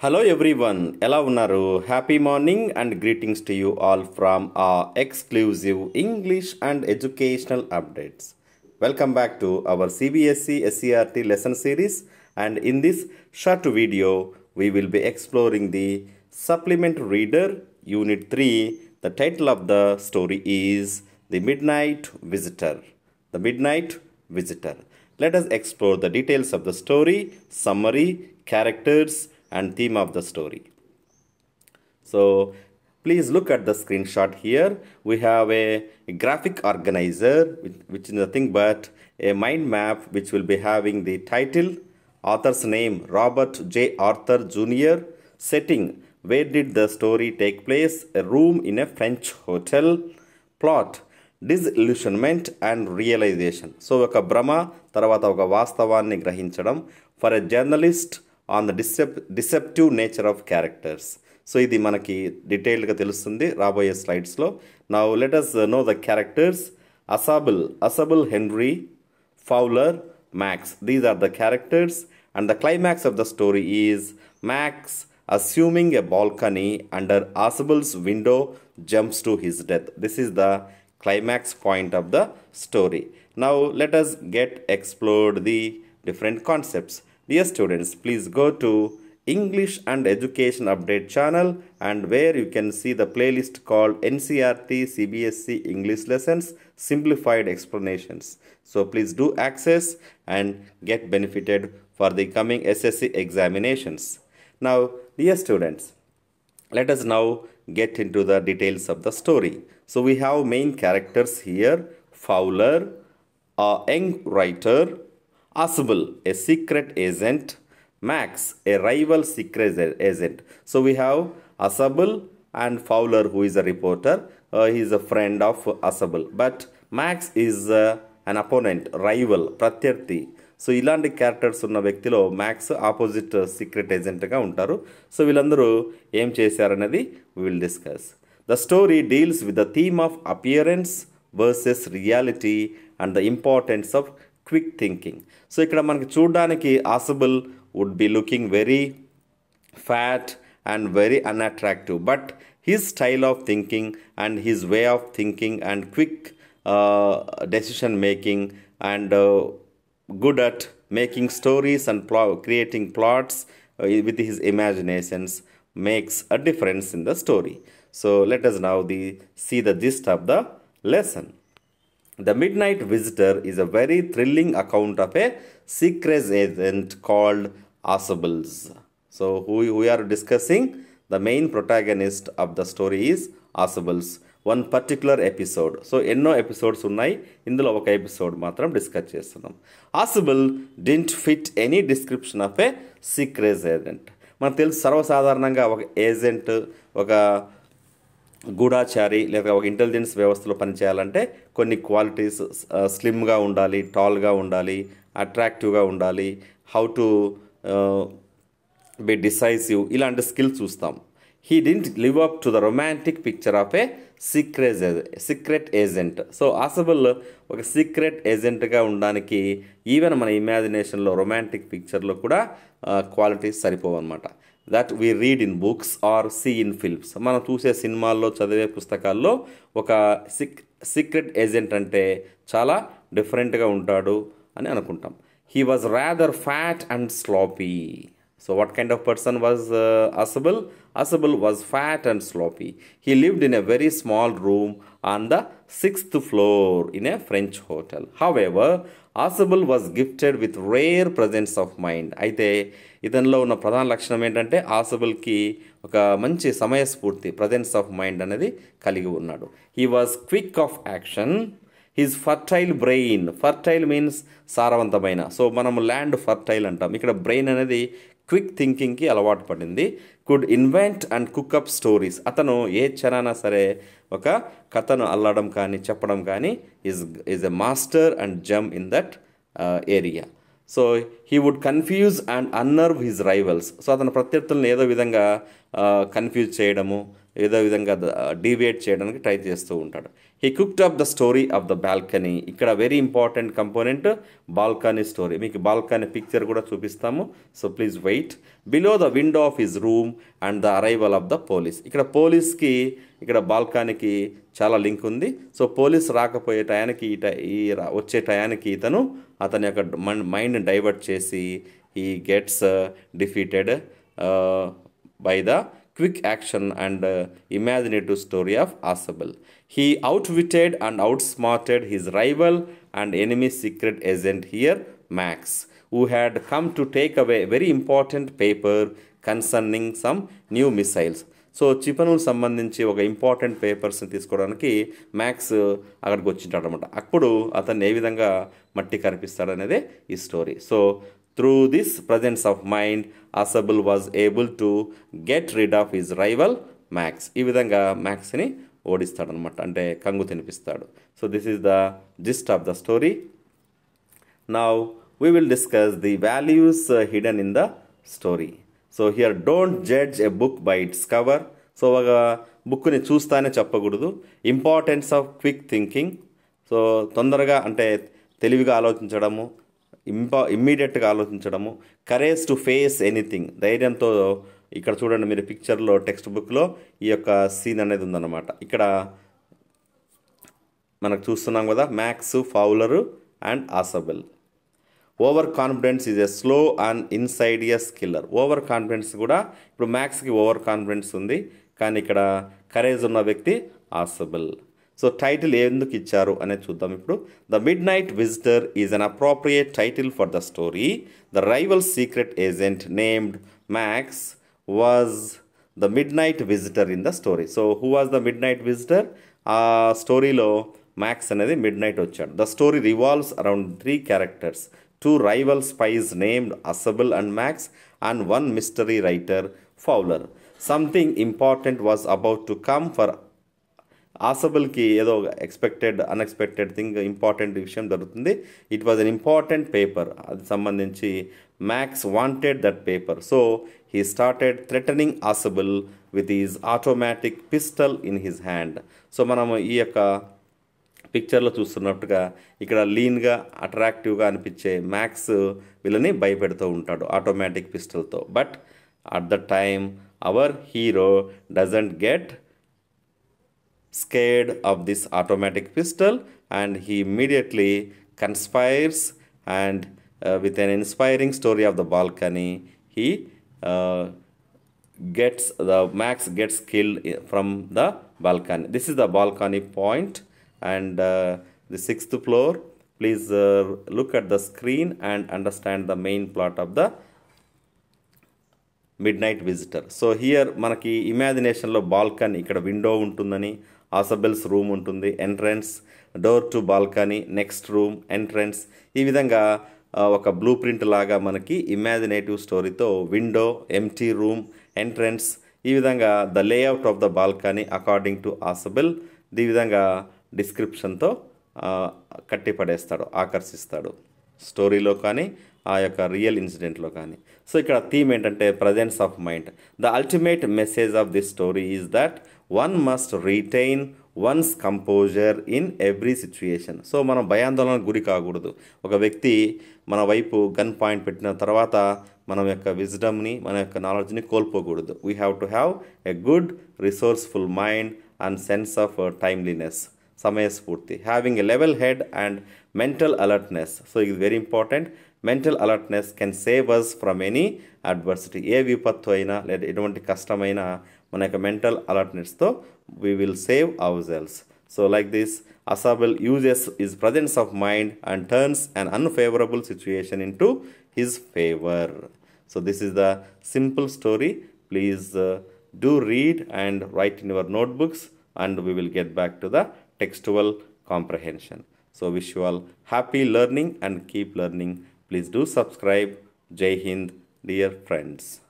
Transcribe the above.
Hello everyone, ఎలా ఉన్నారు? Happy morning and greetings to you all from our exclusive English and educational updates. Welcome back to our CBSE SCRT lesson series, and in this short video we will be exploring the supplement reader unit 3. The title of the story is The Midnight Visitor. The Midnight Visitor. Let us explore the details of the story, summary, characters and theme of the story. So please look at the screenshot here. We have a graphic organizer which is nothing but a mind map which will be having the title, author's name Robert J. Arthur Jr., setting where did the story take place, a room in a French hotel, plot disillusionment and realization. So ఒక భ్రమ తర్వాత ఒక వాస్తవాన్ని గ్రహించడం for a journalist on the deceptive nature of characters. So ఇది మనకి డీటెయిల్డ్గా తెలుస్తుంది రాబోయే స్లైడ్స్లో. Now let us know the characters. Asable Henry, Fowler, Max. These are the characters, and the climax of the story is Max assuming a balcony under Asable's window jumps to his death. This is the climax point of the story. Now let us explore the different concepts. Dear students, please go to English and Education Update channel, and where you can see the playlist called NCERT CBSE English Lessons Simplified Explanations. So please do access and get benefited for the coming SSC examinations. Now, dear students, let us now get into the details of the story. So we have main characters here: Fowler, a young writer; Asable, a secret agent; Max, a rival secret agent. So we have Asable and Fowler, who is a reporter. He is a friend of Asable. But Max is an opponent, rival, pratyarthi. So ఇలాంటి characters ఉన్న వ్యక్తిలో max opposite secret ఏజెంట్గా ఉంటారు. So వీళ్ళందరూ ఏం చేశారనేది we will discuss. The story deals with the theme of appearance versus reality and the importance of quick thinking. So ఇక్కడ మనకి చూడడానికి Asable would be looking very fat and very unattractive, but his style of thinking and his way of thinking and quick decision making and good at making stories and creating plots with his imaginations makes a difference in the story. So let us now see the gist of the lesson. The Midnight Visitor is a very thrilling account of a secret agent called Asables. So who we are discussing, the main protagonist of the story is Asables. One particular episode. So ఎన్నో episodes ఉన్నాయి, ఇందులో ఒక episode మాత్రం discuss చేస్తున్నాం. Asable didn't fit any description of a secret agent. మనకు తెలుసు సర్వసాధారణంగా ఒక ఏజెంట్, ఒక గూఢాచారి లేదా ఒక ఇంటెలిజెన్స్ వ్యవస్థలో పనిచేయాలంటే కొన్ని క్వాలిటీస్, స్లిమ్గా ఉండాలి, టాల్గా ఉండాలి, అట్రాక్టివ్గా ఉండాలి, హౌ టు బి డిసైసివ్, ఇలాంటి స్కిల్స్ చూస్తాం. He didn't live up to the romantic picture of a secret agent. So Asable ఒక సీక్రెట్ ఏజెంట్గా ఉండడానికి ఈవెన్ మన ఇమాజినేషన్లో రొమాంటిక్ పిక్చర్లో కూడా క్వాలిటీస్ సరిపోవన్నమాట. That we read in books or see in films. మనం చూసే సినిమాల్లో, చదివే పుస్తకాల్లో ఒక సీక్రెట్ ఏజెంట్ అంటే చాలా డిఫరెంట్గా ఉంటాడు అని అనుకుంటాం. He was rather fat and sloppy. So what kind of person was Asable? Asable was fat and sloppy. He lived in a very small room on the 6th floor in a French hotel. However, Asable was gifted with rare presence of mind. అయితే ఇతనిలో ఉన్న ప్రధాన లక్షణం ఏంటంటే Asableకి ఒక మంచి సమయస్ఫూర్తి, presence of mind అనేది కలిగి ఉన్నాడు. He was quick of action. His fertile brain, fertile means సారవంతమైన. సో మనం ల్యాండ్ ఫర్టైల్ అంటాం, ఇక్కడ బ్రెయిన్ అనేది క్విక్ థింకింగ్కి అలవాటు పడింది. Could invent and cook up stories. అతను ఏ క్షణాన సరే ఒక కథను అల్లడం కానీ చెప్పడం కానీ is a master and gem in that area. So he would confuse and unnerve his rivals. So అతని ప్రత్యర్థులను ఏదో విధంగా కన్ఫ్యూజ్ చేయడము, ఏదో విధంగా డీవియేట్ చేయడానికి ట్రై చేస్తూ ఉంటాడు. He cooked up the story of the balcony. ఇక్కడ very important component balcony story. మీకు బాల్కనీ పిక్చర్ కూడా చూపిస్తాము. So please wait. Below the window of his room and the arrival of the police. ఇక్కడ పోలీస్కి ఇక్కడ బాల్కనీకి చాలా లింక్ ఉంది. So police రాకపోయే టయానికి వచ్చే టయానికి అతని యొక్క మైండ్ డైవర్ట్ చేసి he gets defeated by the quick action and imaginative story of Asabel. He outwitted and outsmarted his rival and enemy secret agent here, Max, who had come to take away a very important paper concerning some new missiles. So క్షిపణులకు సంబంధించి ఒక important పేపర్స్ని తీసుకోవడానికి max అక్కడికి వచ్చింటాడు అనమాట. అప్పుడు అతన్ని ఏ విధంగా మట్టి కనిపిస్తాడనేదే ఈ story. So through this presence of mind, Asabel was able to get rid of his rival Max. ఈ విధంగా మ్యాక్స్ని ఓడిస్తాడనమాట, అంటే కంగు తినిపిస్తాడు. So this is the gist of the story. Now we will discuss the values hidden in the story. So here don't judge a book by its cover. So ఒక బుక్ని చూస్తానే చెప్పకూడదు. Importance of quick thinking. So తొందరగా అంటే తెలివిగా ఆలోచించడము, ఇమ్మీడియట్గా ఆలోచించడము, కరేజ్ టు ఫేస్ ఎనీథింగ్, ధైర్యంతో. ఇక్కడ చూడండి మీరు పిక్చర్లో టెక్స్ట్ బుక్లో ఈ యొక్క సీన్ అనేది ఉందన్నమాట. ఇక్కడ మనకు చూస్తున్నాం కదా, Max, Fowler and Ausable. Over confidence is a slow and insidious killer. Over confidence కూడా ఇప్పుడు మ్యాక్స్కి ఓవర్ కాన్ఫిడెన్స్ ఉంది, కానీ ఇక్కడ కరేజ్ ఉన్న వ్యక్తి ఆసబెల్. సో టైటిల్ ఎందుకు ఇచ్చారు అనేది చూద్దాం ఇప్పుడు. The mid night visitor is an appropriate title for the story. The rival secret agent named max was the mid night visitor in the story. So who was the mid night visitor? ఆ స్టోరీలో max అనేది mid night వచ్చాడు. The story revolves around 3 characters, 2 rival spies named Asabel and Max, and 1 mystery writer, Fowler. Something important was about to come for ఆసబుల్కి. ఏదో unexpected thing, important విషయం జరుగుతుంది. It was an important paper, అది సంబంధించి Max wanted that paper. So he started threatening Ausable with his automatic pistol in his hand. So మనం ఈ యొక్క పిక్చర్లో చూస్తున్నట్టుగా ఇక్కడ లీన్గా అట్రాక్టివ్గా అనిపించే మ్యాక్స్ వీళ్ళని భయపెడుతూ ఉంటాడు ఆటోమేటిక్ పిస్టల్తో. But at the time our hero doesn't get scared of this automatic pistol, and he immediately conspires, and with an inspiring story of the balcony, he Max gets killed from the balcony. This is the balcony point, and the 6th floor. Please look at the screen and understand the main plot of the midnight visitor. So here మనకి ఇమాజినేషన్లో balcony, ఇక్కడ window ఉంటుందని, Ausable's room ఉంటుంది, entrance, door to balcony, next room, entrance. ఈ విధంగా ఒక blueprint లాగా మనకి ఇమాజినేటివ్ స్టోరీతో విండో, ఎంటీ రూమ్, ఎంట్రన్స్, ఈ విధంగా the layout of the balcony according to Ausable, ఈ విధంగా డిస్క్రిప్షన్తో కట్టిపడేస్తాడు, ఆకర్షిస్తాడు స్టోరీలో కానీ ఆ యొక్క రియల్ ఇన్సిడెంట్లో కానీ. సో ఇక్కడ థీమ్ ఏంటంటే presence of mind. The ultimate message of this story is that one must retain once composer in every situation. So మనం భయాందోళనకు గురి కాకూడదు. ఒక వ్యక్తి మన వైపు గన్ పాయింట్ పెట్టిన తర్వాత మనం యొక్క విజ్డమ్ని, మన యొక్క నాలెడ్జ్ని కోల్పోకూడదు. We have to have a good resourceful mind and sense of timeliness, సమయస్ఫూర్తి. Having a level head and mental alertness. So ఇది very important. Mental alertness can save us from any adversity. ఏ విపత్తు అయినా లేదా ఎటువంటి కష్టమైనా మన యొక్క మెంటల్ అలర్ట్నెస్తో we will save our selves. So like this Asabel uses his presence of mind and turns an unfavorable situation into his favor. So this is the simple story. Please do read and write in your notebooks, and we will get back to the textual comprehension. So wish you all happy learning and keep learning. Please do subscribe. Jai Hind, dear friends.